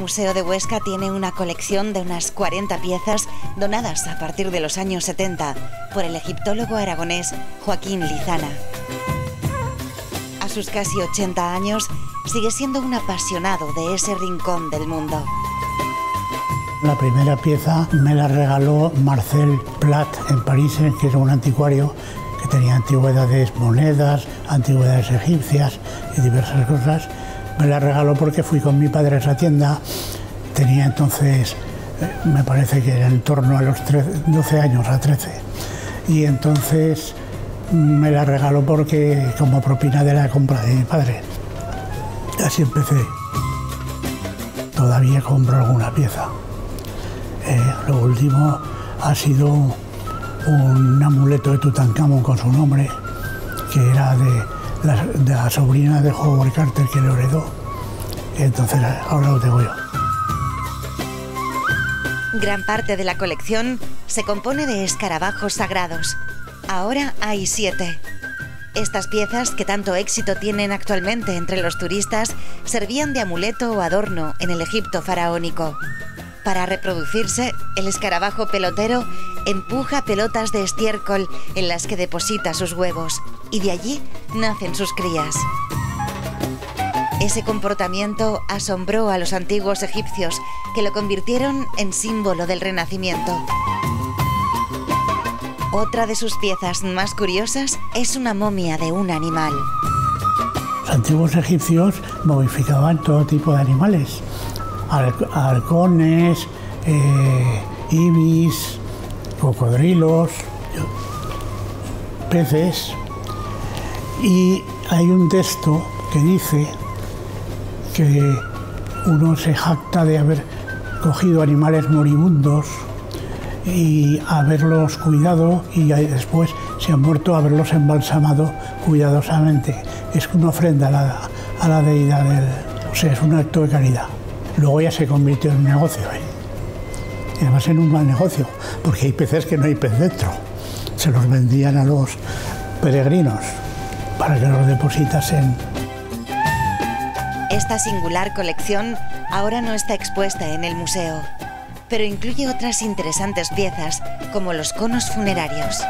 Museo de Huesca tiene una colección de unas 40 piezas donadas a partir de los años 70 por el egiptólogo aragonés Joaquín Lizana. A sus casi 80 años sigue siendo un apasionado de ese rincón del mundo. La primera pieza me la regaló Marcel Plat en París, que era un anticuario que tenía antigüedades, monedas, antigüedades egipcias y diversas cosas. Me la regaló porque fui con mi padre a esa tienda. Tenía entonces, me parece que era en torno a los 12 años, a 13. Y entonces me la regaló porque como propina de la compra de mi padre. Así empecé. Todavía compro alguna pieza. Lo último ha sido un amuleto de Tutankamón con su nombre, que era de la sobrina de Howard Carter, que lo heredó. Entonces ahora lo tengo yo. Gran parte de la colección se compone de escarabajos sagrados. Ahora hay 7. Estas piezas, que tanto éxito tienen actualmente entre los turistas, servían de amuleto o adorno en el Egipto faraónico. Para reproducirse, el escarabajo pelotero empuja pelotas de estiércol en las que deposita sus huevos, y de allí nacen sus crías. Ese comportamiento asombró a los antiguos egipcios, que lo convirtieron en símbolo del Renacimiento. Otra de sus piezas más curiosas es una momia de un animal. Los antiguos egipcios momificaban todo tipo de animales. Halcones, ibis, cocodrilos, peces. Y hay un texto que dice que uno se jacta de haber cogido animales moribundos y haberlos cuidado, y después, si han muerto, haberlos embalsamado cuidadosamente. Es una ofrenda a la deidad, o sea, es un acto de caridad. Luego ya se convirtió en un negocio, y además en un mal negocio, porque hay peces que no hay pez dentro. Se los vendían a los peregrinos para que los depositasen. Esta singular colección ahora no está expuesta en el museo, pero incluye otras interesantes piezas, como los conos funerarios.